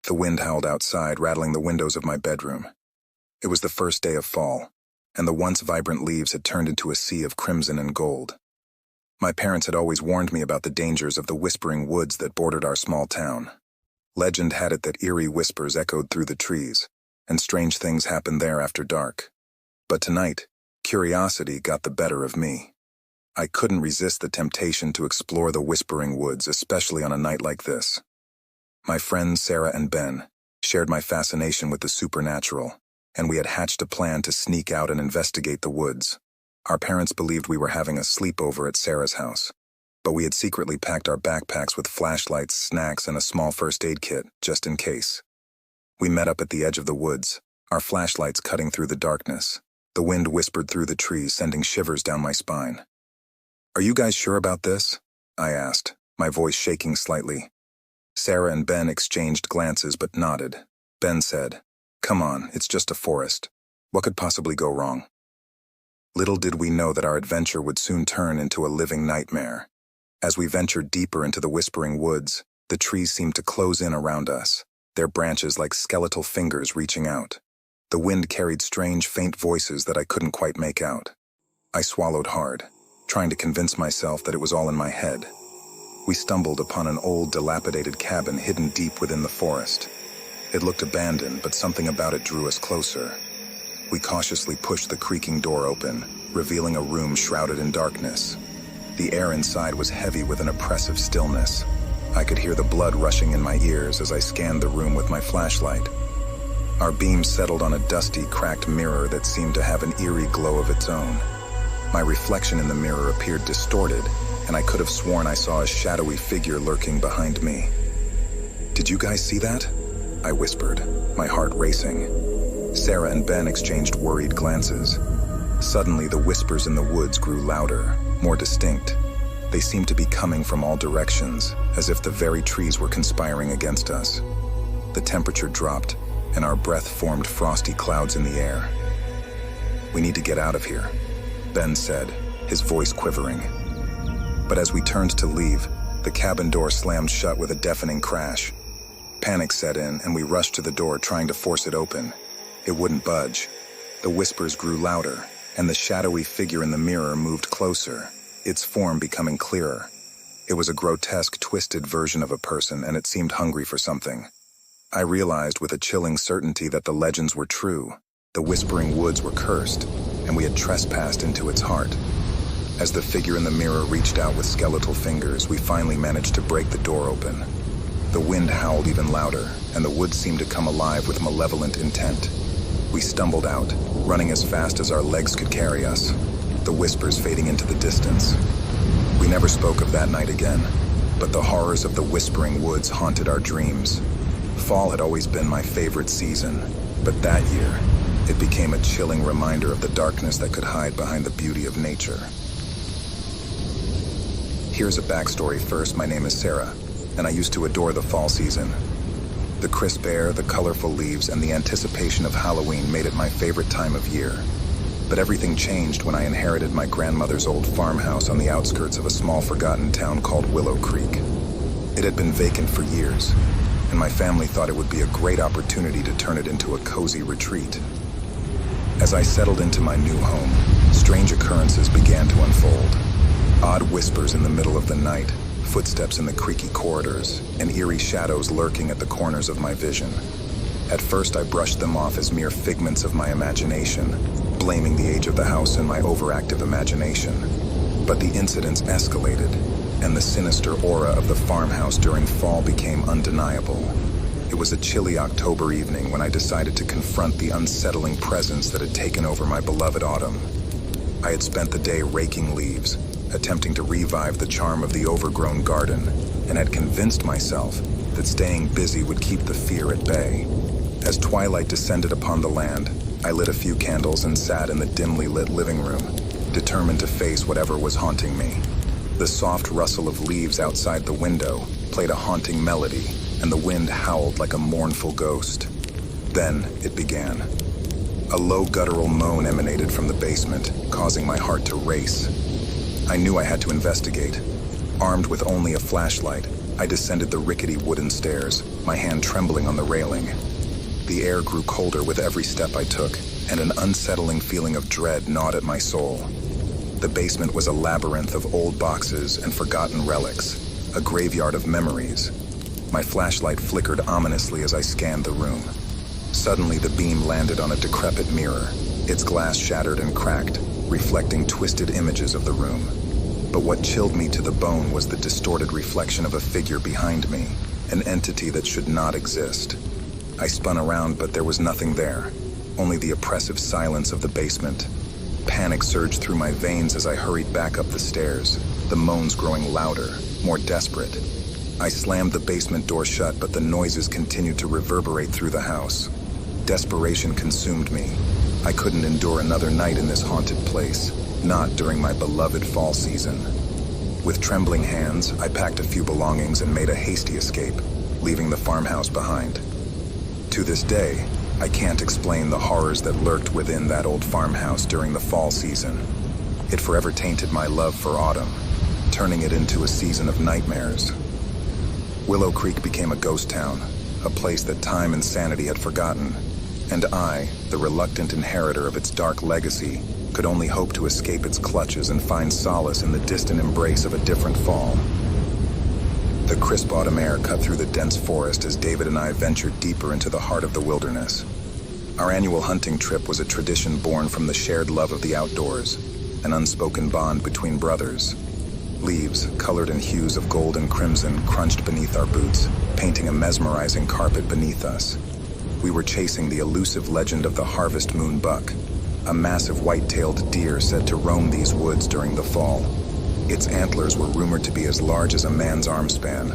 The wind howled outside, rattling the windows of my bedroom. It was the first day of fall, and the once vibrant leaves had turned into a sea of crimson and gold. My parents had always warned me about the dangers of the whispering woods that bordered our small town. Legend had it that eerie whispers echoed through the trees, and strange things happened there after dark. But tonight, curiosity got the better of me. I couldn't resist the temptation to explore the whispering woods, especially on a night like this. My friends Sarah and Ben shared my fascination with the supernatural, and we had hatched a plan to sneak out and investigate the woods. Our parents believed we were having a sleepover at Sarah's house, but we had secretly packed our backpacks with flashlights, snacks, and a small first aid kit, just in case. We met up at the edge of the woods, our flashlights cutting through the darkness. The wind whispered through the trees, sending shivers down my spine. "Are you guys sure about this?" I asked, my voice shaking slightly. Sarah and Ben exchanged glances but nodded. Ben said, "Come on, it's just a forest. What could possibly go wrong?" Little did we know that our adventure would soon turn into a living nightmare. As we ventured deeper into the whispering woods, the trees seemed to close in around us, their branches like skeletal fingers reaching out. The wind carried strange, faint voices that I couldn't quite make out. I swallowed hard, trying to convince myself that it was all in my head. We stumbled upon an old, dilapidated cabin hidden deep within the forest. It looked abandoned, but something about it drew us closer. We cautiously pushed the creaking door open, revealing a room shrouded in darkness. The air inside was heavy with an oppressive stillness. I could hear the blood rushing in my ears as I scanned the room with my flashlight. Our beam settled on a dusty, cracked mirror that seemed to have an eerie glow of its own. My reflection in the mirror appeared distorted, and I could have sworn I saw a shadowy figure lurking behind me. "Did you guys see that?" I whispered, my heart racing. Sarah and Ben exchanged worried glances. Suddenly, the whispers in the woods grew louder, more distinct. They seemed to be coming from all directions, as if the very trees were conspiring against us. The temperature dropped, and our breath formed frosty clouds in the air. "We need to get out of here," Ben said, his voice quivering. But as we turned to leave, the cabin door slammed shut with a deafening crash. Panic set in, and we rushed to the door, trying to force it open. It wouldn't budge. The whispers grew louder, and the shadowy figure in the mirror moved closer, its form becoming clearer. It was a grotesque, twisted version of a person, and it seemed hungry for something. I realized with a chilling certainty that the legends were true. The whispering woods were cursed, and we had trespassed into its heart. As the figure in the mirror reached out with skeletal fingers, we finally managed to break the door open. The wind howled even louder, and the woods seemed to come alive with malevolent intent. We stumbled out, running as fast as our legs could carry us, the whispers fading into the distance. We never spoke of that night again, but the horrors of the whispering woods haunted our dreams. Fall had always been my favorite season, but that year, it became a chilling reminder of the darkness that could hide behind the beauty of nature. Here's a backstory first. My name is Sarah, and I used to adore the fall season. The crisp air, the colorful leaves, and the anticipation of Halloween made it my favorite time of year. But everything changed when I inherited my grandmother's old farmhouse on the outskirts of a small forgotten town called Willow Creek. It had been vacant for years, and my family thought it would be a great opportunity to turn it into a cozy retreat. As I settled into my new home, strange occurrences began to unfold. Odd whispers in the middle of the night, footsteps in the creaky corridors, and eerie shadows lurking at the corners of my vision. At first, I brushed them off as mere figments of my imagination, blaming the age of the house and my overactive imagination. But the incidents escalated, and the sinister aura of the farmhouse during fall became undeniable. It was a chilly October evening when I decided to confront the unsettling presence that had taken over my beloved autumn. I had spent the day raking leaves, attempting to revive the charm of the overgrown garden, and had convinced myself that staying busy would keep the fear at bay. As twilight descended upon the land, I lit a few candles and sat in the dimly lit living room, determined to face whatever was haunting me. The soft rustle of leaves outside the window played a haunting melody, and the wind howled like a mournful ghost. Then it began. A low guttural moan emanated from the basement, causing my heart to race. I knew I had to investigate. Armed with only a flashlight, I descended the rickety wooden stairs, my hand trembling on the railing. The air grew colder with every step I took, and an unsettling feeling of dread gnawed at my soul. The basement was a labyrinth of old boxes and forgotten relics, a graveyard of memories. My flashlight flickered ominously as I scanned the room. Suddenly, the beam landed on a decrepit mirror, its glass shattered and cracked, reflecting twisted images of the room. But what chilled me to the bone was the distorted reflection of a figure behind me, an entity that should not exist. I spun around, but there was nothing there, only the oppressive silence of the basement. Panic surged through my veins as I hurried back up the stairs, the moans growing louder, more desperate. I slammed the basement door shut, but the noises continued to reverberate through the house. Desperation consumed me. I couldn't endure another night in this haunted place, not during my beloved fall season. With trembling hands, I packed a few belongings and made a hasty escape, leaving the farmhouse behind. To this day, I can't explain the horrors that lurked within that old farmhouse during the fall season. It forever tainted my love for autumn, turning it into a season of nightmares. Willow Creek became a ghost town, a place that time and sanity had forgotten, and I, the reluctant inheritor of its dark legacy, could only hope to escape its clutches and find solace in the distant embrace of a different fall. The crisp autumn air cut through the dense forest as David and I ventured deeper into the heart of the wilderness. Our annual hunting trip was a tradition born from the shared love of the outdoors, an unspoken bond between brothers. Leaves, colored in hues of gold and crimson, crunched beneath our boots, painting a mesmerizing carpet beneath us. We were chasing the elusive legend of the harvest moon buck, a massive white-tailed deer said to roam these woods during the fall. Its antlers were rumored to be as large as a man's arm span.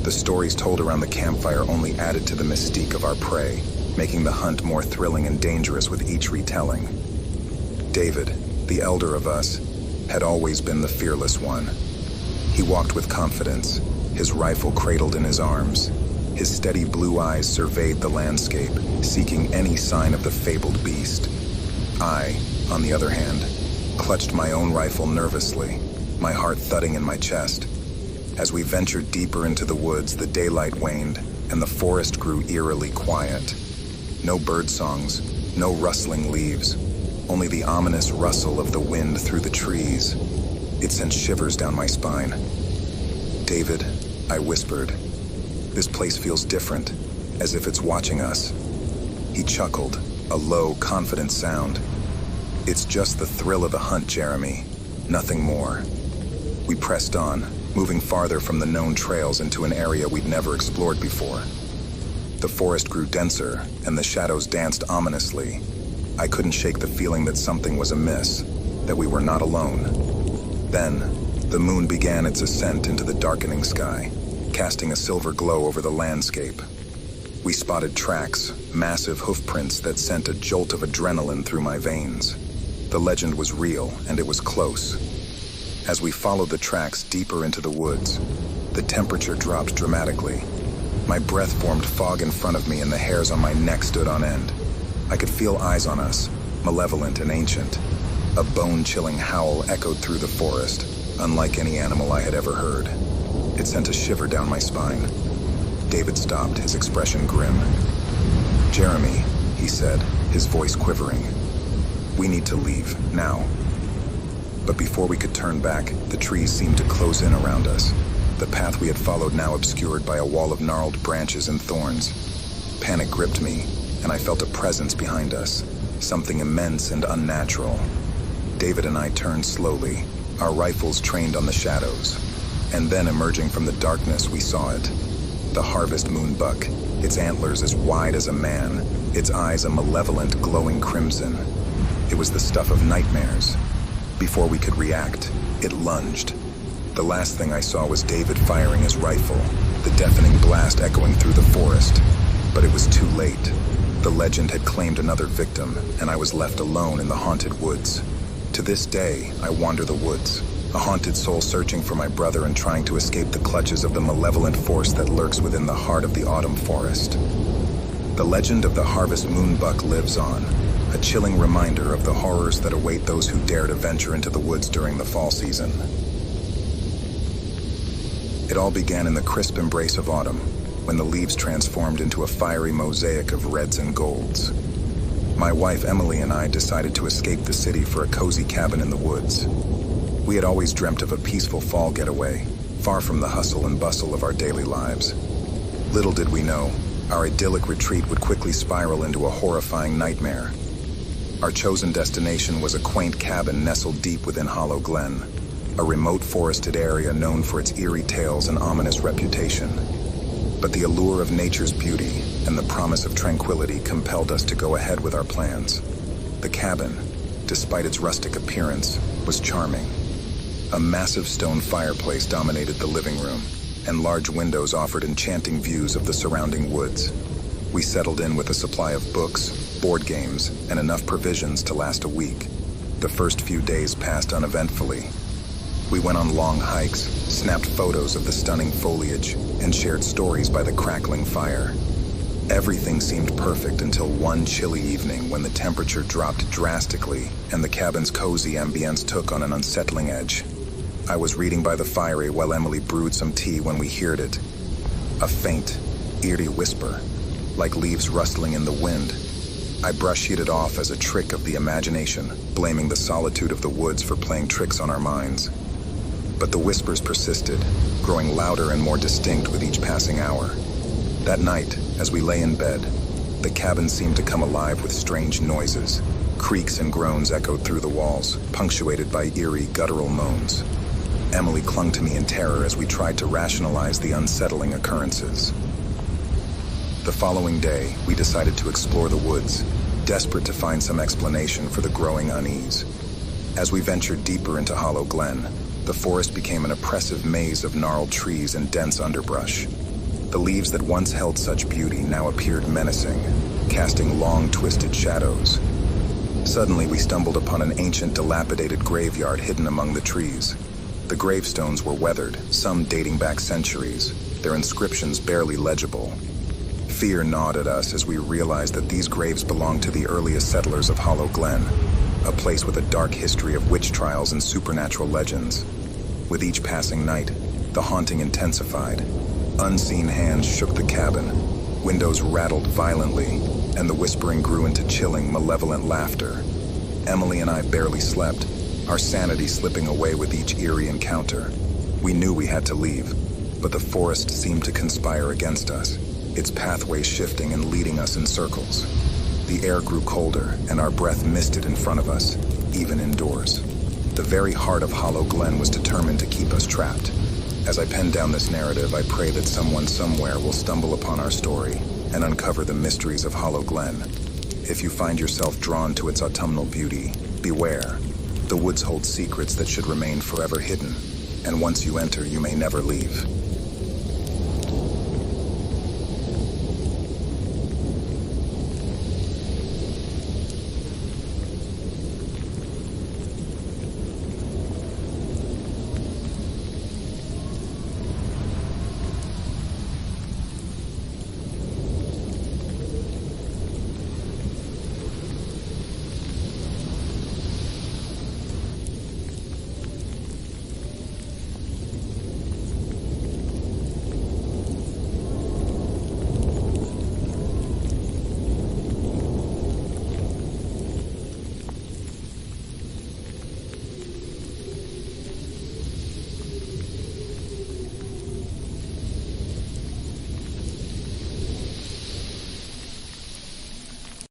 The stories told around the campfire only added to the mystique of our prey, making the hunt more thrilling and dangerous with each retelling. David, the elder of us, had always been the fearless one. He walked with confidence, his rifle cradled in his arms. His steady blue eyes surveyed the landscape, seeking any sign of the fabled beast. I, on the other hand, clutched my own rifle nervously, my heart thudding in my chest. As we ventured deeper into the woods, the daylight waned, and the forest grew eerily quiet. No bird songs, no rustling leaves, only the ominous rustle of the wind through the trees. It sent shivers down my spine. "David," I whispered, "this place feels different, as if it's watching us." He chuckled, a low, confident sound. "It's just the thrill of the hunt, Jeremy. Nothing more." We pressed on, moving farther from the known trails into an area we'd never explored before. The forest grew denser, and the shadows danced ominously. I couldn't shake the feeling that something was amiss, that we were not alone. Then, the moon began its ascent into the darkening sky, casting a silver glow over the landscape. We spotted tracks, massive hoofprints that sent a jolt of adrenaline through my veins. The legend was real, and it was close. As we followed the tracks deeper into the woods, the temperature dropped dramatically. My breath formed fog in front of me, and the hairs on my neck stood on end. I could feel eyes on us, malevolent and ancient. A bone-chilling howl echoed through the forest, unlike any animal I had ever heard. It sent a shiver down my spine. David stopped, his expression grim. "Jeremy," he said, his voice quivering. "We need to leave, now." But before we could turn back, the trees seemed to close in around us, the path we had followed now obscured by a wall of gnarled branches and thorns. Panic gripped me, and I felt a presence behind us, something immense and unnatural. David and I turned slowly, our rifles trained on the shadows. And then emerging from the darkness, we saw it. The harvest moon buck, its antlers as wide as a man, its eyes a malevolent, glowing crimson. It was the stuff of nightmares. Before we could react, it lunged. The last thing I saw was David firing his rifle, the deafening blast echoing through the forest. But it was too late. The legend had claimed another victim, and I was left alone in the haunted woods. To this day, I wander the woods, a haunted soul searching for my brother and trying to escape the clutches of the malevolent force that lurks within the heart of the autumn forest. The legend of the harvest moonbuck lives on, a chilling reminder of the horrors that await those who dare to venture into the woods during the fall season. It all began in the crisp embrace of autumn, when the leaves transformed into a fiery mosaic of reds and golds. My wife Emily and I decided to escape the city for a cozy cabin in the woods. We had always dreamt of a peaceful fall getaway, far from the hustle and bustle of our daily lives. Little did we know, our idyllic retreat would quickly spiral into a horrifying nightmare. Our chosen destination was a quaint cabin nestled deep within Hollow Glen, a remote forested area known for its eerie tales and ominous reputation. But the allure of nature's beauty and the promise of tranquility compelled us to go ahead with our plans. The cabin, despite its rustic appearance, was charming. A massive stone fireplace dominated the living room, and large windows offered enchanting views of the surrounding woods. We settled in with a supply of books, board games, and enough provisions to last a week. The first few days passed uneventfully. We went on long hikes, snapped photos of the stunning foliage, and shared stories by the crackling fire. Everything seemed perfect until one chilly evening when the temperature dropped drastically and the cabin's cozy ambience took on an unsettling edge. I was reading by the fire while Emily brewed some tea when we heard it. A faint, eerie whisper, like leaves rustling in the wind. I brushed it off as a trick of the imagination, blaming the solitude of the woods for playing tricks on our minds. But the whispers persisted, growing louder and more distinct with each passing hour. That night, as we lay in bed, the cabin seemed to come alive with strange noises. Creaks and groans echoed through the walls, punctuated by eerie, guttural moans. Emily clung to me in terror as we tried to rationalize the unsettling occurrences. The following day, we decided to explore the woods, desperate to find some explanation for the growing unease. As we ventured deeper into Hollow Glen, the forest became an oppressive maze of gnarled trees and dense underbrush. The leaves that once held such beauty now appeared menacing, casting long, twisted shadows. Suddenly, we stumbled upon an ancient, dilapidated graveyard hidden among the trees. The gravestones were weathered, some dating back centuries, their inscriptions barely legible. Fear gnawed at us as we realized that these graves belonged to the earliest settlers of Hollow Glen, a place with a dark history of witch trials and supernatural legends. With each passing night, the haunting intensified. Unseen hands shook the cabin, windows rattled violently, and the whispering grew into chilling, malevolent laughter. Emily and I barely slept, our sanity slipping away with each eerie encounter. We knew we had to leave, but the forest seemed to conspire against us, its pathways shifting and leading us in circles. The air grew colder, and our breath misted in front of us, even indoors. The very heart of Hollow Glen was determined to keep us trapped. As I pen down this narrative, I pray that someone somewhere will stumble upon our story and uncover the mysteries of Hollow Glen. If you find yourself drawn to its autumnal beauty, beware. The woods hold secrets that should remain forever hidden, and once you enter, you may never leave.